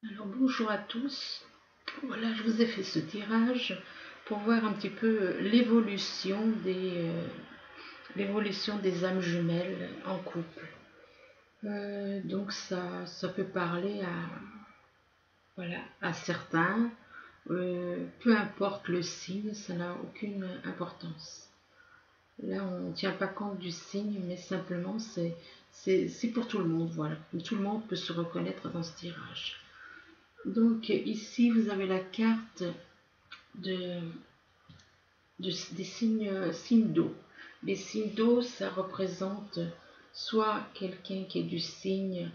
Alors bonjour à tous, voilà je vous ai fait ce tirage pour voir un petit peu l'évolution des âmes jumelles en couple. Donc ça peut parler voilà, à certains, peu importe le signe, ça n'a aucune importance. Là on ne tient pas compte du signe, mais simplement c'est pour tout le monde, voilà. Tout le monde peut se reconnaître dans ce tirage. Donc ici vous avez la carte de, des signes d'eau. Les signes d'eau, ça représente soit quelqu'un qui est du signe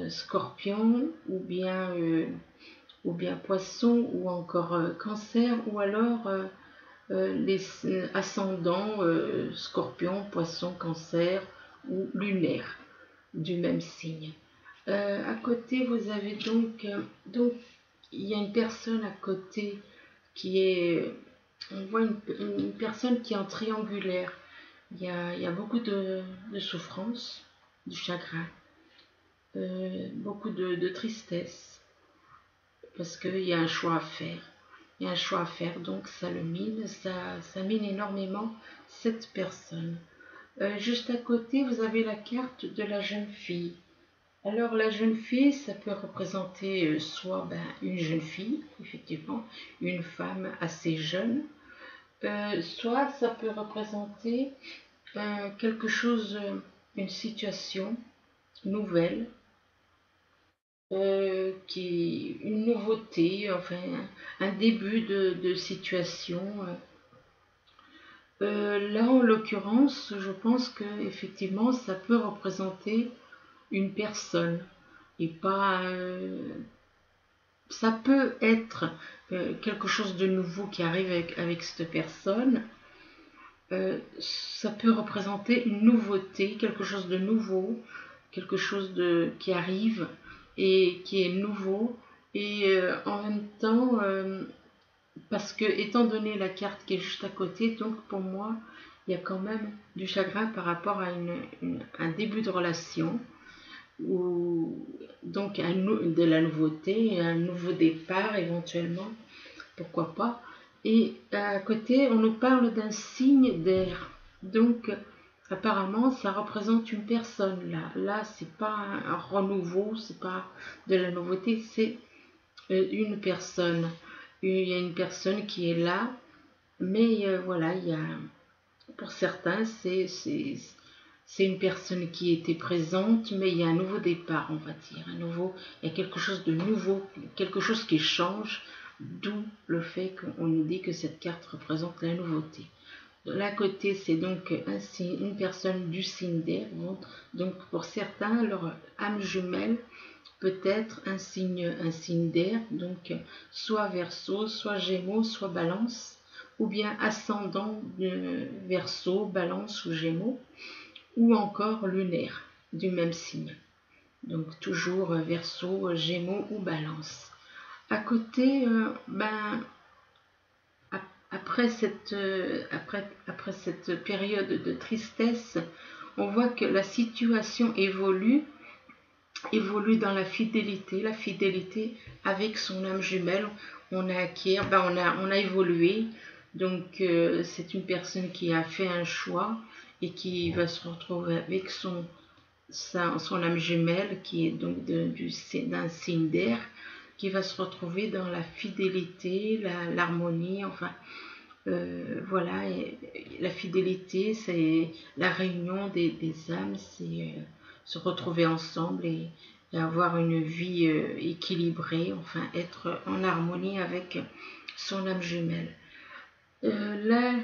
scorpion, ou bien poisson, ou encore cancer, ou alors les ascendants scorpion, poisson, cancer ou lunaire du même signe. À côté, vous avez donc il y a une personne à côté qui est, on voit une personne qui est en triangulaire. Il y a beaucoup de souffrance, du chagrin, beaucoup de tristesse, parce qu'il y a un choix à faire. Il y a un choix à faire, donc ça le mine, ça mine énormément cette personne. Juste à côté, vous avez la carte de la jeune fille. Alors la jeune fille, ça peut représenter soit une jeune fille, effectivement, une femme assez jeune, soit ça peut représenter quelque chose, une situation nouvelle, une nouveauté, enfin un début de situation. Là, en l'occurrence, je pense que effectivement, ça peut représenter une personne et pas. Ça peut être quelque chose de nouveau qui arrive avec cette personne. Ça peut représenter une nouveauté, quelque chose de nouveau, quelque chose qui arrive et qui est nouveau. Et en même temps, parce que étant donné la carte qui est juste à côté, donc pour moi, il y a quand même du chagrin par rapport à un début de relation, ou donc de la nouveauté, un nouveau départ éventuellement, pourquoi pas. Et à côté, on nous parle d'un signe d'air. Donc, apparemment, ça représente une personne là. Là, c'est pas un renouveau, c'est pas de la nouveauté, c'est une personne. Il y a une personne qui est là, mais voilà, pour certains, c'est une personne qui était présente, mais il y a un nouveau départ, on va dire. Il y a quelque chose de nouveau, quelque chose qui change, d'où le fait qu'on nous dit que cette carte représente la nouveauté. De l'un côté, c'est donc une personne du signe d'air. Donc pour certains, leur âme jumelle peut être un signe d'air, donc soit Verseau, soit Gémeaux, soit Balance, ou bien ascendant de Verseau, Balance ou Gémeaux, ou encore lunaire du même signe. Donc toujours Verseau, Gémeaux ou Balance. À côté, après cette période de tristesse, on voit que la situation évolue dans la fidélité avec son âme jumelle. On a acquis, on a évolué. Donc c'est une personne qui a fait un choix et qui va se retrouver avec son âme jumelle, qui est donc d'un signe d'air, qui va se retrouver dans la fidélité, l'harmonie, enfin voilà. Et la fidélité, c'est la réunion des âmes, c'est se retrouver ensemble et avoir une vie équilibrée, enfin être en harmonie avec son âme jumelle. Là,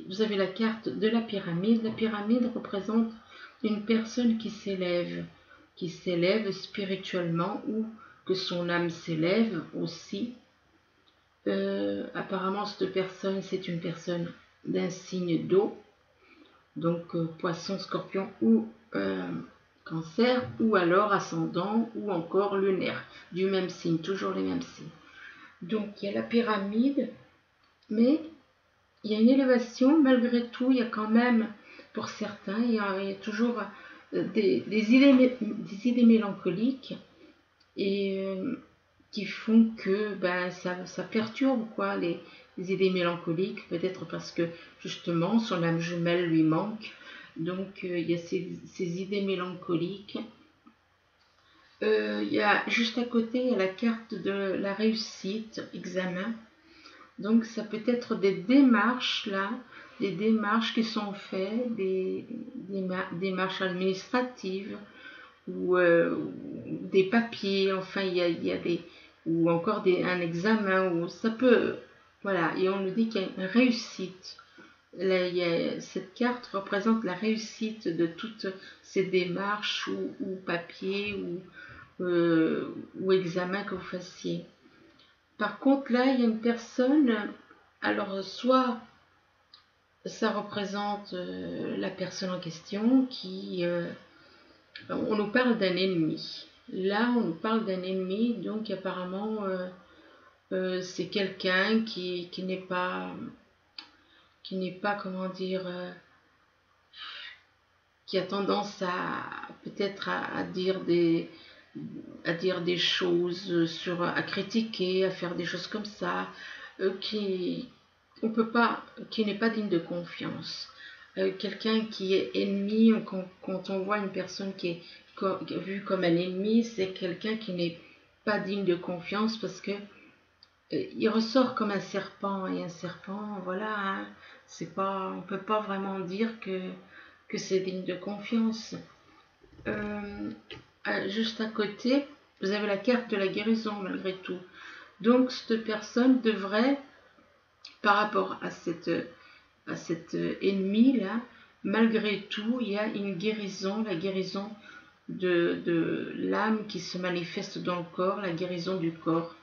vous avez la carte de la pyramide. La pyramide représente une personne qui s'élève spirituellement, ou que son âme s'élève aussi. Apparemment, cette personne, c'est une personne d'un signe d'eau, donc poisson, scorpion ou cancer, ou alors ascendant, ou encore lunaire, du même signe, toujours les mêmes signes. Donc il y a la pyramide, mais il y a une élévation, malgré tout, il y a quand même, pour certains, il y a toujours des idées mélancoliques, et qui font que ça perturbe quoi, les idées mélancoliques, peut-être parce que justement son âme jumelle lui manque. Donc il y a ces idées mélancoliques. Il y a juste à côté, il y a la carte de la réussite, examen. Donc ça peut être des démarches là, des démarches qui sont faites, des démarches administratives ou des papiers, enfin il y a des, ou encore un examen, ou ça peut, voilà, et on nous dit qu'il y a une réussite. Là, cette carte représente la réussite de toutes ces démarches ou papiers ou examens que vous fassiez. Par contre, là, il y a une personne, alors soit ça représente la personne en question qui... on nous parle d'un ennemi. Là, on nous parle d'un ennemi, donc apparemment, c'est quelqu'un qui n'est pas, comment dire, qui a tendance à peut-être à dire des choses à critiquer, à faire des choses comme ça, qui n'est pas digne de confiance. Quelqu'un qui est ennemi, quand on voit une personne qui est vue comme un ennemi, c'est quelqu'un qui n'est pas digne de confiance, parce que il ressort comme un serpent, et un serpent, voilà, hein, on peut pas vraiment dire que c'est digne de confiance. Juste à côté, vous avez la carte de la guérison malgré tout. Donc cette personne devrait, par rapport à cet ennemi là, malgré tout, il y a une guérison, la guérison de l'âme qui se manifeste dans le corps, la guérison du corps.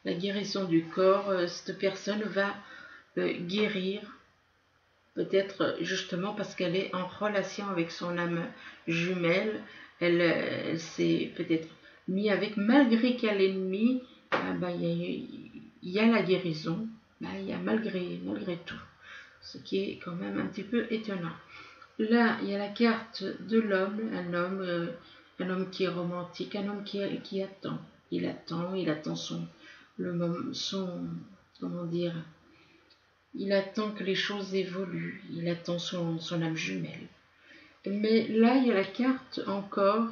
La guérison du corps, cette personne va guérir, peut-être justement parce qu'elle est en relation avec son âme jumelle. Elle s'est peut-être mis avec, malgré qu'elle est l'ennemi, il y a la guérison, il y a malgré tout, ce qui est quand même un petit peu étonnant. Là, il y a la carte de l'homme, un homme qui est romantique, un homme qui attend. Il attend comment dire, il attend que les choses évoluent, il attend son âme jumelle. Mais là, il y a la carte encore,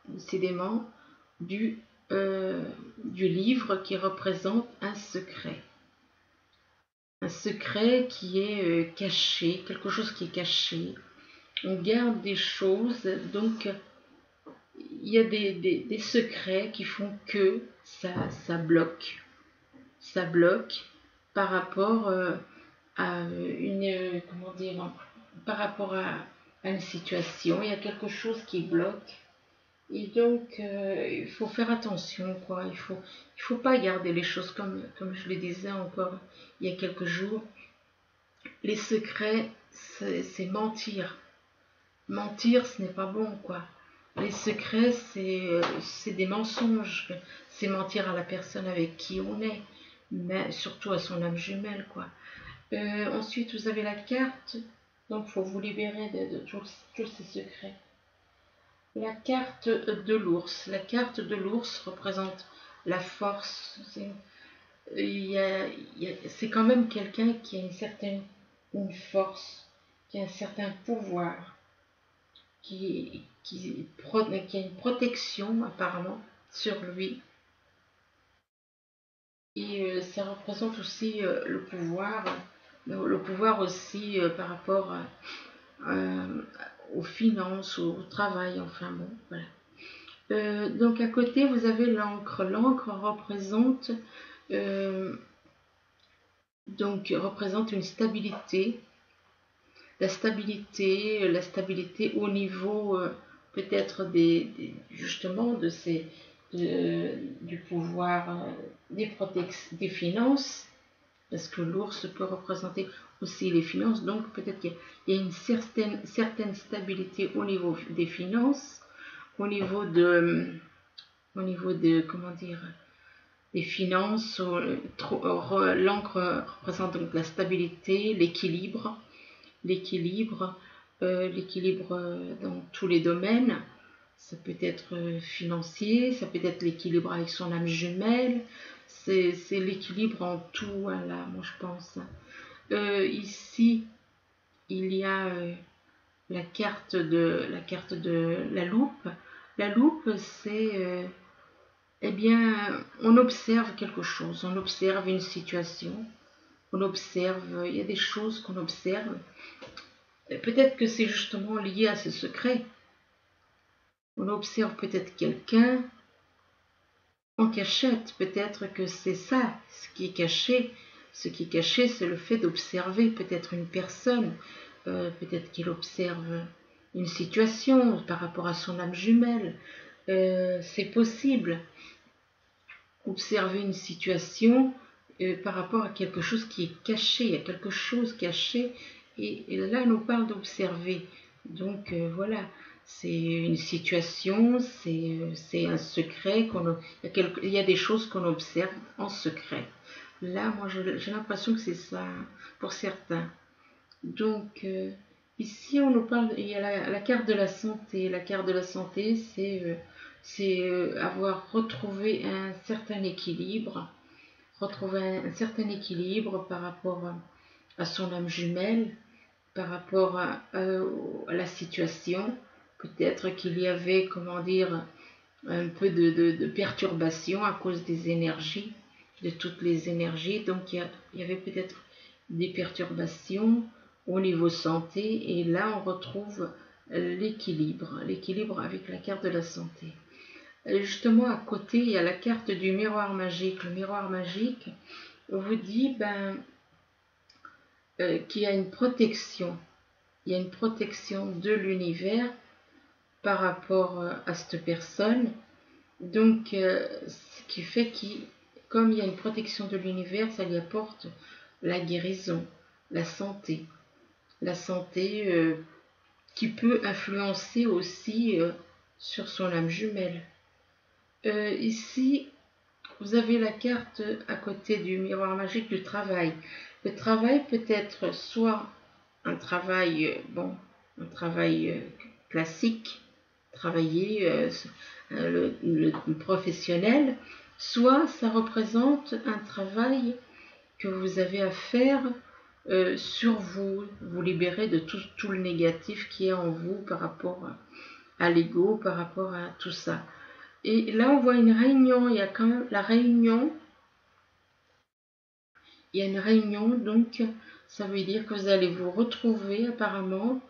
décidément, du livre qui représente un secret. Un secret qui est caché, quelque chose qui est caché. On garde des choses, donc il y a des secrets qui font que ça bloque. Ça bloque par rapport à par rapport à une situation. Il y a quelque chose qui bloque. Et donc, il faut faire attention, quoi. Il faut pas garder les choses comme je le disais encore il y a quelques jours. Les secrets, c'est mentir. Mentir, ce n'est pas bon, quoi. Les secrets, c'est des mensonges. C'est mentir à la personne avec qui on est, mais surtout à son âme jumelle, quoi. Ensuite, vous avez la carte, donc il faut vous libérer de tous ces secrets. La carte de l'ours. La carte de l'ours représente la force. C'est quand même quelqu'un qui a une force, qui a un certain pouvoir, qui a une protection apparemment sur lui. Et ça représente aussi le pouvoir aussi par rapport aux finances, au travail, enfin bon, voilà. Donc à côté, vous avez l'encre. L'encre représente une stabilité. La stabilité au niveau peut-être justement du pouvoir des finances, parce que l'ours peut représenter aussi les finances, donc peut-être qu'il y a une certaine stabilité au niveau des finances, au niveau de comment dire, des finances. L'encre représente donc la stabilité, l'équilibre dans tous les domaines. ça peut être financier, ça peut être l'équilibre avec son âme jumelle, c'est l'équilibre en tout, hein, là, moi je pense. Ici, il y a la carte de la loupe. La loupe, c'est, eh bien, on observe quelque chose, on observe une situation, on observe, il y a des choses qu'on observe. Peut-être que c'est justement lié à ce secret. On observe peut-être quelqu'un en cachette, peut-être que c'est ça, ce qui est caché. Ce qui est caché, c'est le fait d'observer peut-être une personne, peut-être qu'il observe une situation par rapport à son âme jumelle. C'est possible. Observer une situation par rapport à quelque chose qui est caché, il y a quelque chose caché, et là on nous parle d'observer. Donc voilà, c'est une situation, c'est un secret, il y a des choses qu'on observe en secret. Là, moi j'ai l'impression que c'est ça pour certains. Donc ici on nous parle, il y a la carte de la santé. La carte de la santé, c'est avoir retrouvé un certain équilibre, par rapport à son âme jumelle, par rapport à la situation. Peut-être qu'il y avait, comment dire, un peu de perturbation à cause des énergies, de toutes les énergies. Donc il y avait peut-être des perturbations au niveau santé, et là on retrouve l'équilibre avec la carte de la santé. Justement, à côté, il y a la carte du miroir magique. Le miroir magique vous dit qu'il y a une protection. Il y a une protection de l'univers par rapport à cette personne. Donc, ce qui fait comme il y a une protection de l'univers, ça lui apporte la guérison, la santé. La santé qui peut influencer aussi sur son âme jumelle. Ici, vous avez la carte à côté du miroir magique du travail. Le travail peut être soit un travail, un travail classique, travailler le professionnel, soit ça représente un travail que vous avez à faire sur vous, vous libérer de tout le négatif qui est en vous par rapport à l'ego, par rapport à tout ça. Et là, on voit une réunion, il y a quand même la réunion, il y a une réunion, donc ça veut dire que vous allez vous retrouver apparemment,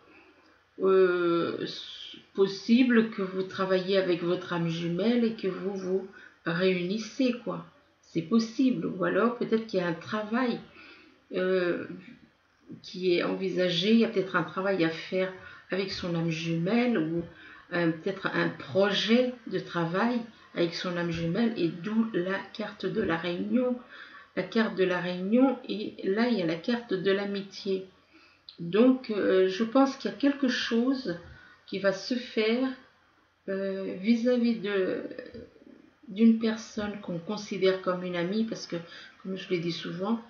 possible que vous travaillez avec votre âme jumelle et que vous vous réunissez, quoi. C'est possible, ou alors peut-être qu'il y a un travail qui est envisagé, il y a peut-être un travail à faire avec son âme jumelle, ou peut-être un projet de travail avec son âme jumelle, et d'où la carte de la réunion. La carte de la réunion, et là il y a la carte de l'amitié. Donc je pense qu'il y a quelque chose qui va se faire vis-à-vis d'une personne qu'on considère comme une amie, parce que, comme je l'ai dit souvent,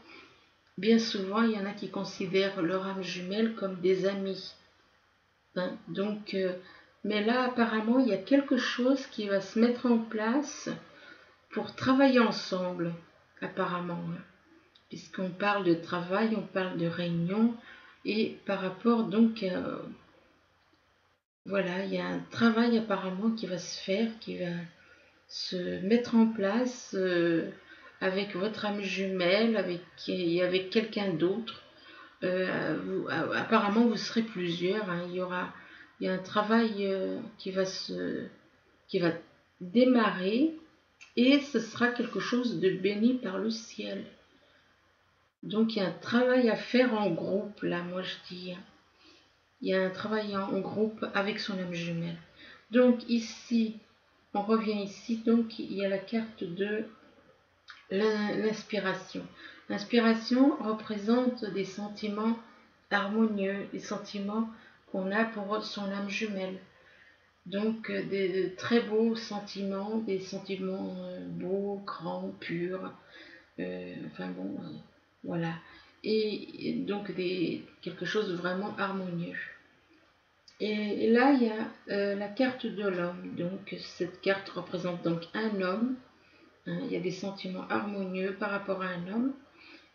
bien souvent, il y en a qui considèrent leur âme jumelle comme des amis. Hein. Donc, mais là, apparemment, il y a quelque chose qui va se mettre en place pour travailler ensemble, apparemment. Hein. Puisqu'on parle de travail, on parle de réunion, et par rapport donc, voilà, il y a un travail apparemment qui va se faire, qui va se mettre en place avec votre âme jumelle, avec quelqu'un d'autre. Apparemment, vous serez plusieurs. Hein. Il y a un travail qui va démarrer, et ce sera quelque chose de béni par le ciel. Donc, il y a un travail à faire en groupe, là, moi je dis. Hein. Il y a un travail en groupe avec son âme jumelle. Donc, ici, on revient ici, donc il y a la carte de l'inspiration. L'inspiration représente des sentiments harmonieux, des sentiments qu'on a pour son âme jumelle. Donc de très beaux sentiments, des sentiments beaux, grands, purs, enfin bon, voilà. Et donc quelque chose de vraiment harmonieux. Et là, il y a la carte de l'homme. Donc, cette carte représente donc un homme. Hein, il y a des sentiments harmonieux par rapport à un homme.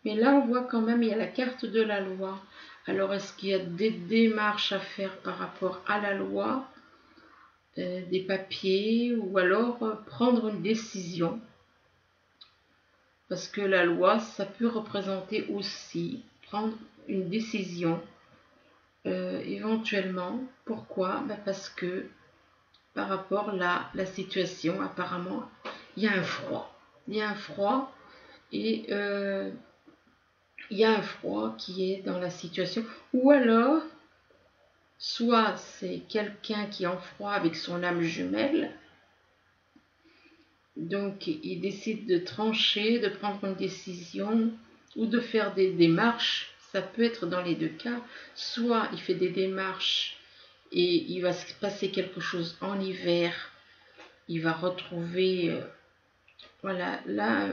Mais là, on voit quand même, il y a la carte de la loi. Alors, est-ce qu'il y a des démarches à faire par rapport à la loi, des papiers, ou alors prendre une décision? Parce que la loi, ça peut représenter aussi prendre une décision, éventuellement. Pourquoi? Parce que par rapport à la situation, apparemment, il y a un froid. Il y a un froid et il y a un froid qui est dans la situation. Ou alors, soit c'est quelqu'un qui est en froid avec son âme jumelle, donc il décide de trancher, de prendre une décision ou de faire des démarches. Ça peut être dans les deux cas. Soit il fait des démarches et il va se passer quelque chose en hiver. Il va retrouver, voilà, là,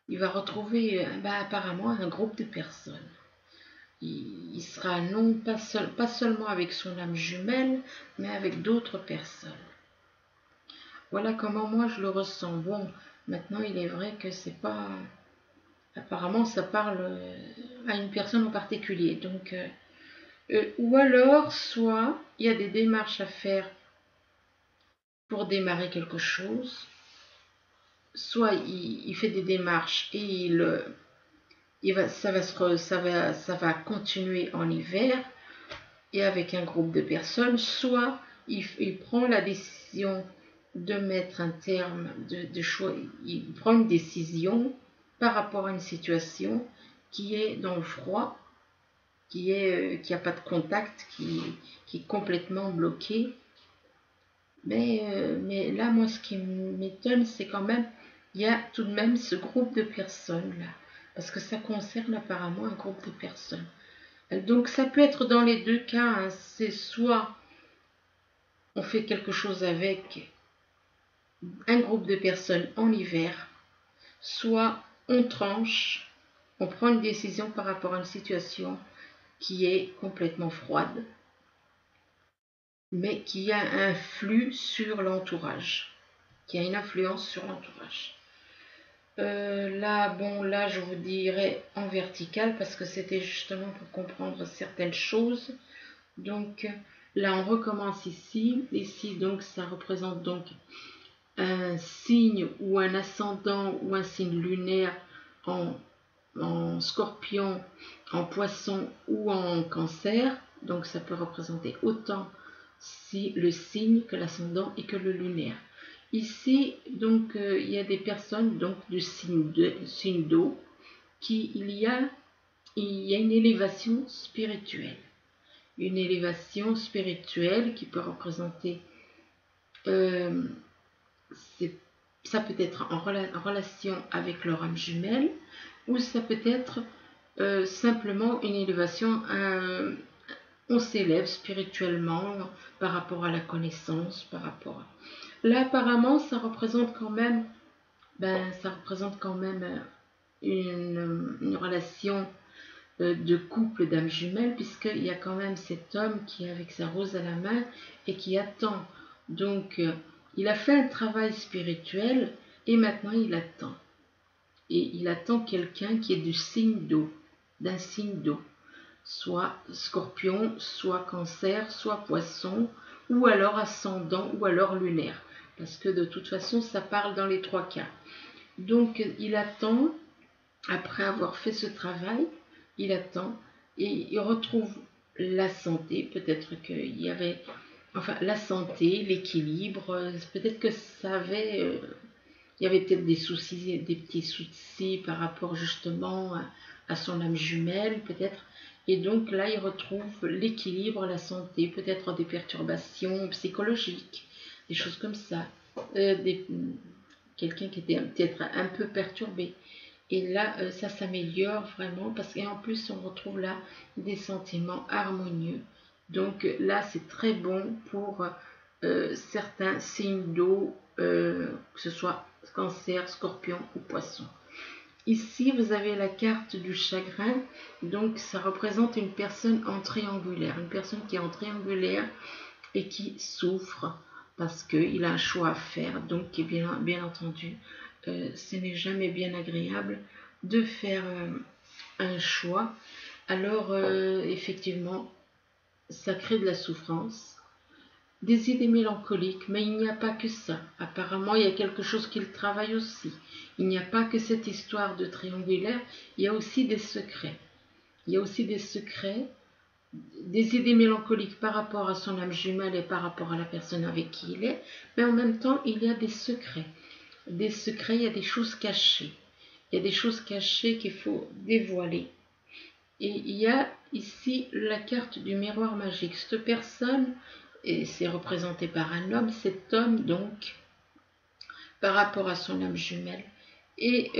il va retrouver apparemment un groupe de personnes. Il sera non pas seulement avec son âme jumelle, mais avec d'autres personnes. Voilà comment moi je le ressens. Bon, maintenant il est vrai que c'est pas... Apparemment ça parle à une personne en particulier. Donc, ou alors, soit il y a des démarches à faire pour démarrer quelque chose, soit il fait des démarches et ça va continuer en hiver et avec un groupe de personnes, soit il prend la décision de mettre un terme, de choix, il prend une décision par rapport à une situation qui est dans le froid, qui a pas de contact, qui est complètement bloqué. Mais là, moi, ce qui m'étonne, c'est quand même, il y a tout de même ce groupe de personnes là, parce que ça concerne apparemment un groupe de personnes. Donc ça peut être dans les deux cas, hein. C'est soit on fait quelque chose avec un groupe de personnes en hiver, soit on tranche, on prend une décision par rapport à une situation qui est complètement froide, mais qui a un flux sur l'entourage, qui a une influence sur l'entourage. Là, je vous dirais en vertical parce que c'était justement pour comprendre certaines choses. Donc, là, on recommence ici. Ici, donc, ça représente donc un signe ou un ascendant ou un signe lunaire en scorpion, en poisson ou en cancer. Donc, ça peut représenter autant le signe que l'ascendant et que le lunaire. Ici, donc, il y a des personnes donc, du signe d'eau il y a une élévation spirituelle. Une élévation spirituelle qui peut représenter, ça peut être en relation avec leur âme jumelle, ou ça peut être simplement une élévation, on s'élève spirituellement par rapport à la connaissance, par rapport à... Là, apparemment, ça représente quand même, une relation de couple d'âmes jumelles, puisqu'il y a quand même cet homme qui est avec sa rose à la main et qui attend. Donc, il a fait un travail spirituel et maintenant il attend. Et il attend quelqu'un qui est du signe d'eau, d'un signe d'eau. Soit scorpion, soit cancer, soit poisson, ou alors ascendant, ou alors lunaire. Parce que de toute façon, ça parle dans les trois cas. Donc, il attend, après avoir fait ce travail, il attend, et il retrouve la santé. Peut-être qu'il y avait, la santé, l'équilibre, peut-être que ça avait... il y avait peut-être des soucis, des petits soucis par rapport justement à son âme jumelle, peut-être. Et donc là, il retrouve l'équilibre, la santé, peut-être des perturbations psychologiques, des choses comme ça. Quelqu'un qui était peut-être un peu perturbé. Et là, ça s'améliore vraiment parce qu'en plus, on retrouve là des sentiments harmonieux. Donc là, c'est très bon pour certains signes d'eau, que ce soit cancer, scorpion ou poisson. Ici, vous avez la carte du chagrin, donc ça représente une personne en triangulaire, une personne qui est en triangulaire et qui souffre parce qu'il a un choix à faire, donc bien entendu, ce n'est jamais bien agréable de faire un choix. Alors, effectivement, ça crée de la souffrance, des idées mélancoliques, mais il n'y a pas que ça. Apparemment, il y a quelque chose qu'il travaille aussi. Il n'y a pas que cette histoire de triangulaire, il y a aussi des secrets. Il y a aussi des secrets, des idées mélancoliques par rapport à son âme jumelle et par rapport à la personne avec qui il est, mais en même temps, il y a des secrets. Des secrets, il y a des choses cachées. Il y a des choses cachées qu'il faut dévoiler. Et il y a ici la carte du miroir magique. Cette personne, et c'est représenté par un homme, cet homme donc, par rapport à son âme jumelle. Et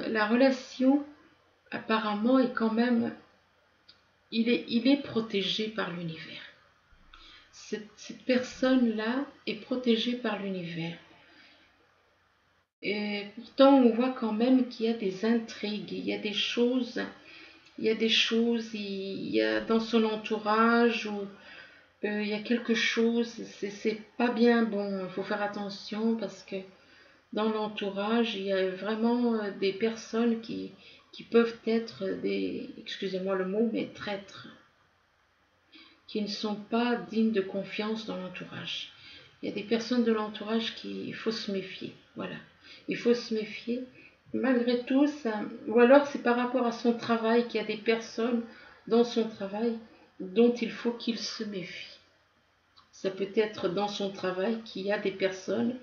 la relation, apparemment, est quand même, il est protégé par l'univers. Cette personne-là est protégée par l'univers. Et pourtant, on voit quand même qu'il y a des intrigues, il y a des choses, il y a dans son entourage où il y a quelque chose, c'est pas bien bon, il faut faire attention parce que dans l'entourage, il y a vraiment des personnes qui peuvent être des, excusez-moi le mot, mais traîtres, qui ne sont pas dignes de confiance dans l'entourage. Il y a des personnes de l'entourage il faut se méfier, voilà. Il faut se méfier. Malgré tout, ça, ou alors c'est par rapport à son travail qu'il y a des personnes dans son travail dont il faut qu'il se méfie. Ça peut être dans son travail qu'il y a des personnes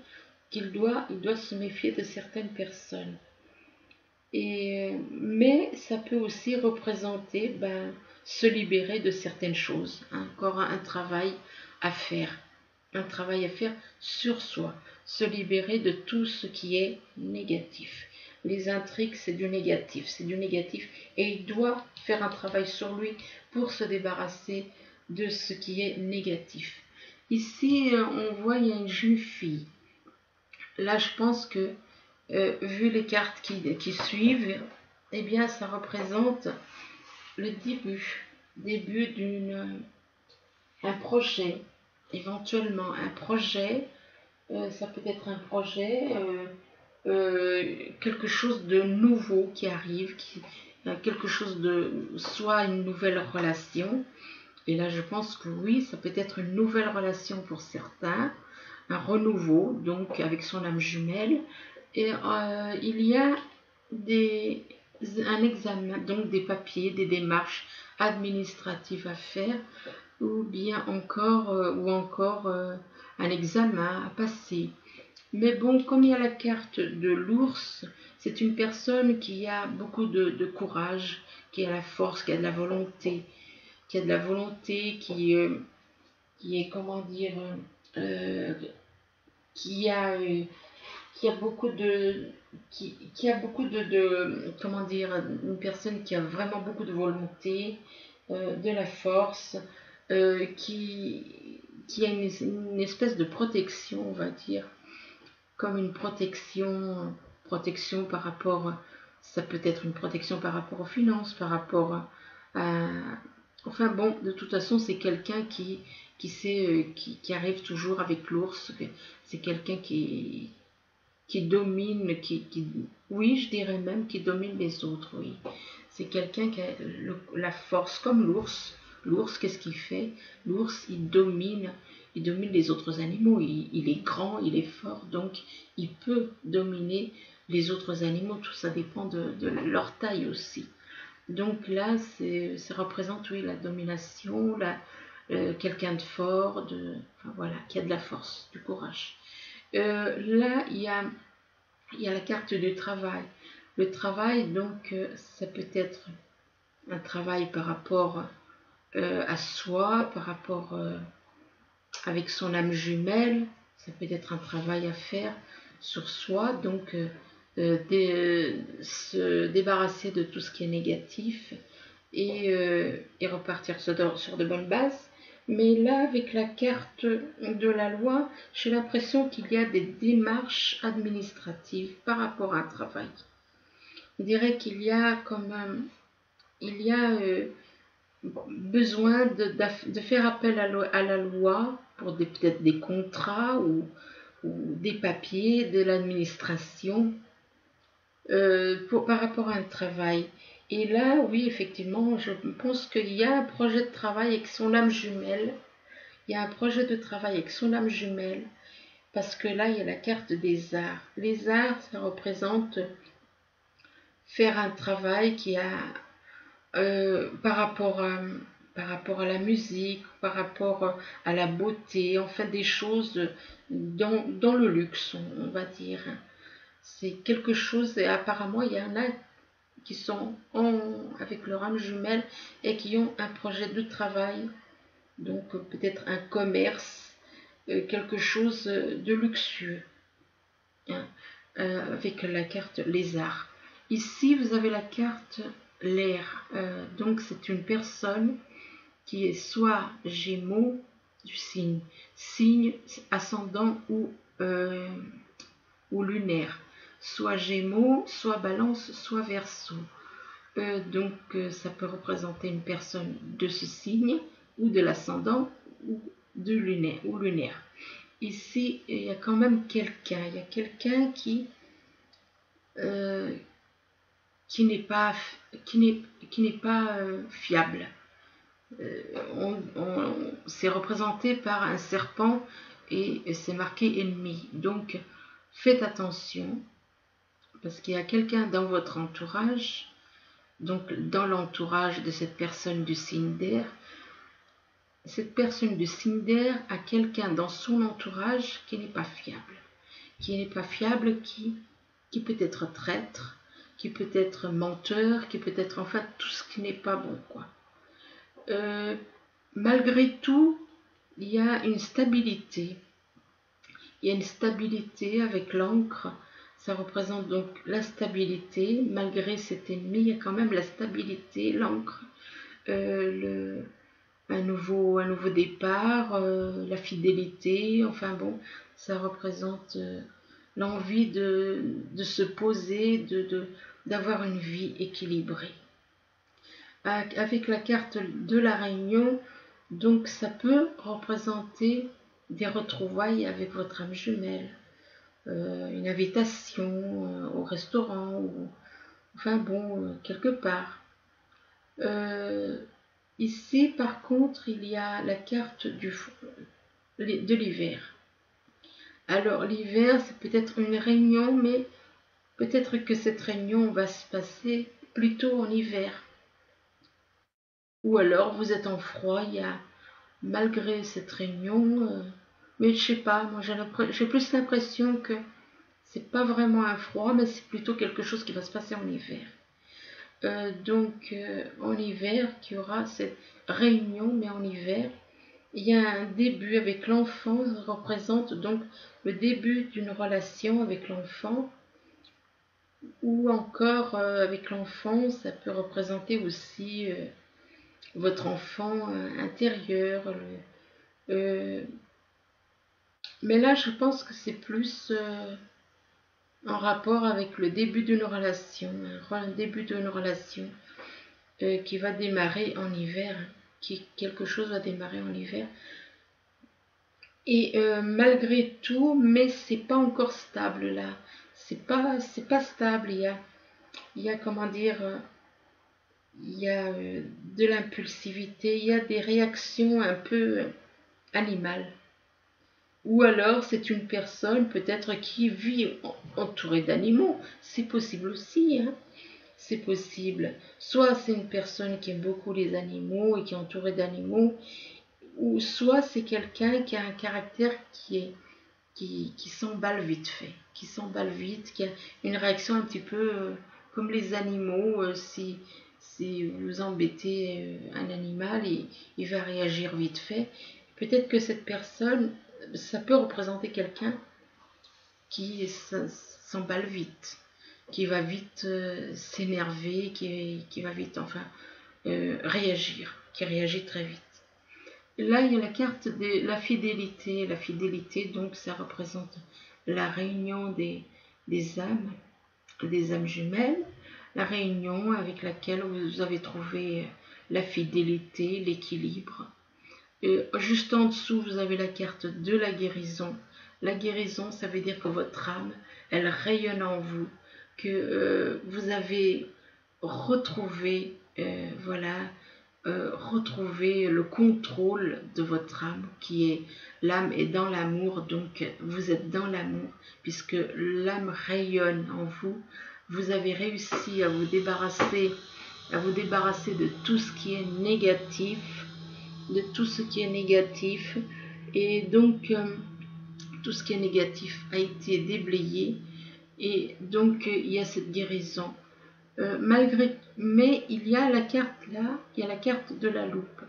il doit se méfier de certaines personnes. Mais ça peut aussi représenter se libérer de certaines choses. Encore un travail à faire. Un travail à faire sur soi. Se libérer de tout ce qui est négatif. Les intrigues, c'est du négatif. C'est du négatif. Et il doit faire un travail sur lui pour se débarrasser de ce qui est négatif. Ici, on voit il y a une jeune fille. Là, je pense que, vu les cartes qui suivent, eh bien, ça représente le début un projet, éventuellement un projet, ça peut être un projet, quelque chose de nouveau qui arrive, quelque chose de, soit une nouvelle relation, et là je pense que oui, ça peut être une nouvelle relation pour certains, un renouveau, donc avec son âme jumelle, et il y a un examen, donc des papiers, des démarches administratives à faire, ou bien encore, un examen à passer. Mais bon, comme il y a la carte de l'ours, c'est une personne qui a beaucoup de courage, qui a la force, qui a de la volonté, qui est, comment dire, qui a beaucoup de comment dire, une personne qui a vraiment beaucoup de volonté, de la force, qui a une espèce de protection, on va dire, comme une protection par rapport, ça peut être une protection par rapport aux finances, par rapport à enfin bon, de toute façon, c'est quelqu'un qui arrive toujours avec l'ours. C'est quelqu'un qui domine, oui, je dirais même qui domine les autres, oui. C'est quelqu'un qui a la force, comme l'ours. L'ours, qu'est-ce qu'il fait? L'ours, il domine les autres animaux. Il est grand, il est fort, donc il peut dominer les autres animaux. Tout ça dépend de leur taille aussi. Donc là, ça représente, oui, la domination, quelqu'un de fort, enfin, voilà, qui a de la force, du courage. Là, il y a la carte du travail. Le travail, donc, ça peut être un travail par rapport à soi, par rapport avec son âme jumelle. Ça peut être un travail à faire sur soi, donc se débarrasser de tout ce qui est négatif et repartir sur de bonnes bases. Mais là, avec la carte de la loi, j'ai l'impression qu'il y a des démarches administratives par rapport à un travail. on dirait qu'il y a comme il y a besoin de faire appel à la loi pour peut-être des contrats ou des papiers de l'administration par rapport à un travail. Et là, oui, effectivement, je pense qu'il y a un projet de travail avec son âme jumelle. Il y a un projet de travail avec son âme jumelle, parce que là, il y a la carte des arts. Les arts, ça représente faire un travail qui a par rapport à la musique, par rapport à la beauté, enfin des choses dans le luxe, on va dire. C'est quelque chose, et apparemment il y en a qui sont avec leur âme jumelle et qui ont un projet de travail, donc peut-être un commerce, quelque chose de luxueux, hein, avec la carte lézard. Ici, vous avez la carte l'air, donc c'est une personne qui est soit Gémeaux du signe ascendant ou lunaire, soit Gémeaux, soit Balance, soit Verseau. Donc ça peut représenter une personne de ce signe ou de l'ascendant ou lunaire. Ici, il y a quand même quelqu'un. Il y a quelqu'un qui n'est pas fiable. C'est représenté par un serpent et c'est marqué ennemi. Donc faites attention, parce qu'il y a quelqu'un dans votre entourage, donc dans l'entourage de cette personne du signe d'air. Cette personne du signe d'air a quelqu'un dans son entourage qui n'est pas fiable. Qui peut être traître, qui peut être menteur, qui peut être enfin tout ce qui n'est pas bon, quoi. Malgré tout, il y a une stabilité. Il y a une stabilité avec l'encre. Ça représente donc la stabilité. Malgré cet ennemi, il y a quand même la stabilité, l'encre, un nouveau départ, la fidélité. Enfin bon, ça représente l'envie de se poser, d'avoir une vie équilibrée. Avec la carte de la Réunion, donc ça peut représenter des retrouvailles avec votre âme jumelle, une invitation au restaurant, ou enfin bon, quelque part. Ici, par contre, il y a la carte de l'hiver. Alors, l'hiver, c'est peut-être une réunion, mais peut-être que cette réunion va se passer plutôt en hiver. Ou alors, vous êtes en froid, il y a, malgré cette réunion, mais je sais pas, moi j'ai plus l'impression que c'est pas vraiment un froid, mais c'est plutôt quelque chose qui va se passer en hiver. Donc, en hiver, qu'il y aura cette réunion, mais en hiver, il y a un début avec l'enfant, ça représente donc le début d'une relation avec l'enfant, ou encore avec l'enfant, ça peut représenter aussi votre enfant intérieur. Mais là, je pense que c'est plus en rapport avec le début d'une relation, qui va démarrer en hiver, quelque chose va démarrer en hiver. Et malgré tout, mais c'est pas encore stable là. C'est pas stable. Il y a comment dire, il y a de l'impulsivité, il y a des réactions un peu animales. Ou alors c'est une personne peut-être qui vit entourée d'animaux. C'est possible aussi, hein. C'est possible. Soit c'est une personne qui aime beaucoup les animaux et qui est entourée d'animaux, ou soit c'est quelqu'un qui a un caractère qui s'emballe vite fait, qui a une réaction un petit peu comme les animaux. Si vous embêtez un animal, il va réagir vite fait. Peut-être que cette personne, ça peut représenter quelqu'un qui s'emballe vite, qui va vite s'énerver, qui va vite réagir, qui réagit très vite. Là, il y a la carte de la fidélité. La fidélité, donc, ça représente la réunion des âmes jumelles. la réunion avec laquelle vous avez trouvé la fidélité, l'équilibre. Juste en dessous, vous avez la carte de la guérison. La guérison, ça veut dire que votre âme, elle rayonne en vous, que vous avez retrouvé, retrouver le contrôle de votre âme, qui est l'âme est dans l'amour, donc vous êtes dans l'amour, puisque l'âme rayonne en vous. Vous avez réussi à vous débarrasser de tout ce qui est négatif, et donc tout ce qui est négatif a été déblayé, et donc il y a cette guérison. Mais il y a la carte là, il y a la carte de la loupe.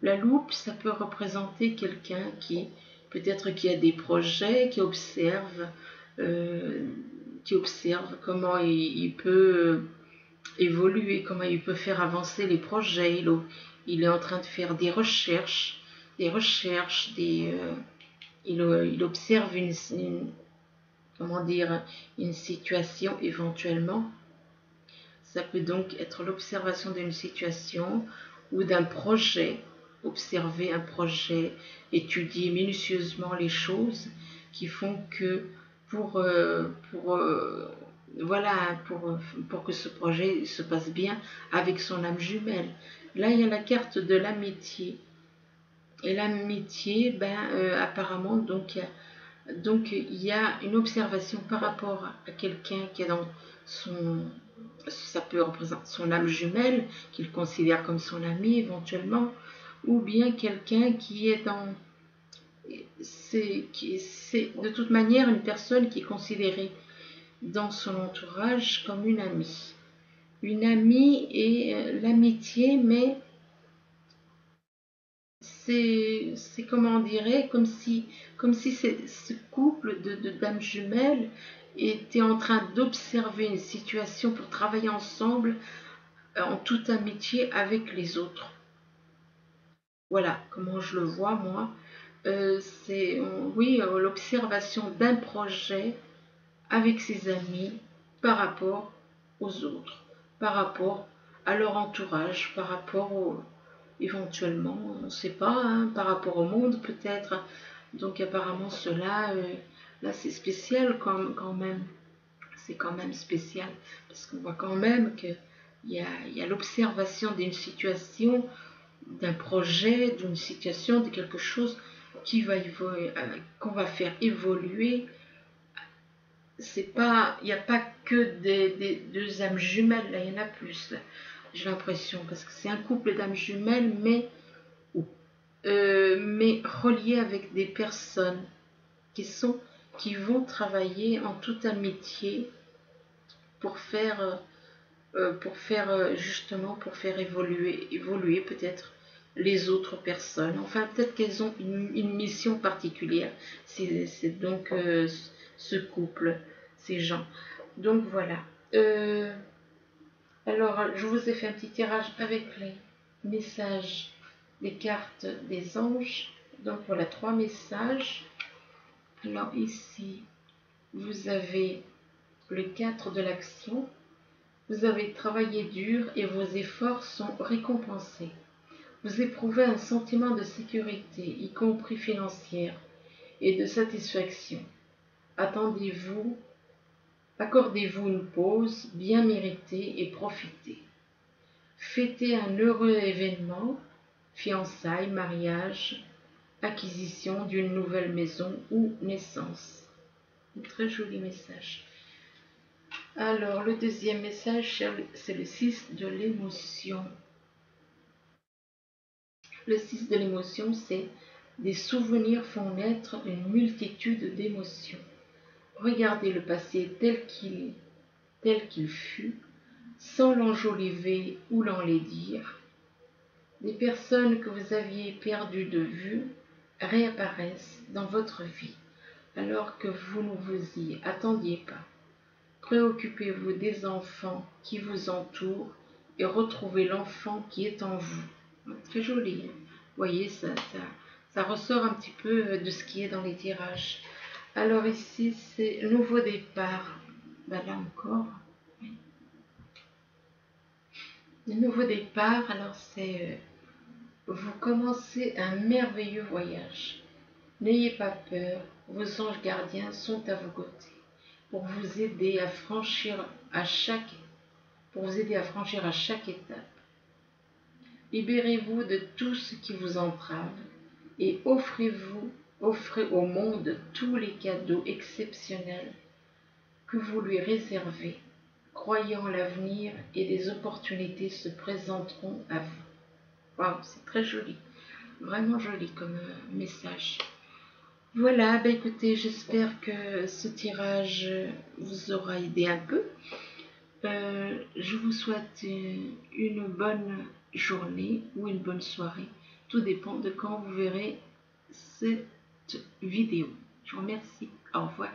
La loupe, ça peut représenter quelqu'un qui, peut-être qui a des projets, qui observe comment il peut évoluer, comment il peut faire avancer les projets. Il est en train de faire des recherches, il observe une situation éventuellement. Ça peut donc être l'observation d'une situation ou d'un projet, observer un projet, étudier minutieusement les choses qui font que pour que ce projet se passe bien avec son âme jumelle. Là, il y a la carte de l'amitié. Et l'amitié, apparemment, donc il y a une observation par rapport à quelqu'un qui est dans ça peut représenter son âme jumelle, qu'il considère comme son ami éventuellement, ou bien quelqu'un qui est dans... C'est de toute manière une personne qui est considérée dans son entourage comme une amie. Une amie et l'amitié, mais c'est comment on dirait, comme si ce couple d'âmes jumelles était en train d'observer une situation pour travailler ensemble en toute amitié avec les autres. Voilà comment je le vois moi. C'est l'observation d'un projet avec ses amis par rapport aux autres, par rapport à leur entourage, par rapport éventuellement, on ne sait pas, par rapport au monde peut-être. Donc apparemment cela, là c'est spécial quand même. C'est quand même spécial parce qu'on voit quand même qu'il y a l'observation d'une situation, d'un projet, d'une situation, de quelque chose qu'on va faire évoluer. Il n'y a pas que des deux âmes jumelles, là, il y en a plus, j'ai l'impression, parce que c'est un couple d'âmes jumelles, mais reliées avec des personnes qui vont travailler en toute amitié pour faire évoluer peut-être les autres personnes. Enfin, peut-être qu'elles ont une mission particulière. C'est donc ce couple, ces gens. Donc voilà. Alors, je vous ai fait un petit tirage avec les messages, les cartes des anges. Donc voilà, 3 messages. Alors ici, vous avez le 4 de l'action. Vous avez travaillé dur et vos efforts sont récompensés. Vous éprouvez un sentiment de sécurité, y compris financière, et de satisfaction. Accordez-vous une pause bien méritée et profitez. Fêtez un heureux événement, fiançailles, mariage, acquisition d'une nouvelle maison ou naissance. Un très joli message. Alors, le deuxième message, c'est le 6 de l'émotion. Le 6 de l'émotion, c'est des souvenirs font naître une multitude d'émotions. Regardez le passé tel qu'il fut, sans l'enjoliver ou l'enlaidir. Des personnes que vous aviez perdues de vue réapparaissent dans votre vie, alors que vous ne vous y attendiez pas. Préoccupez-vous des enfants qui vous entourent et retrouvez l'enfant qui est en vous. Très joli. Vous voyez, ça ressort un petit peu de ce qui est dans les tirages. Alors ici, c'est nouveau départ. Là encore. Le nouveau départ, alors c'est vous commencez un merveilleux voyage. N'ayez pas peur, vos anges gardiens sont à vos côtés pour vous aider à franchir à chaque étape. Libérez-vous de tout ce qui vous entrave et offrez au monde tous les cadeaux exceptionnels que vous lui réservez, croyant l'avenir et des opportunités se présenteront à vous. Waouh, c'est très joli, vraiment joli comme message. Voilà, ben écoutez, j'espère que ce tirage vous aura aidé un peu. Je vous souhaite une bonne journée ou une bonne soirée. Tout dépend de quand vous verrez cette vidéo. Je vous remercie. Au revoir.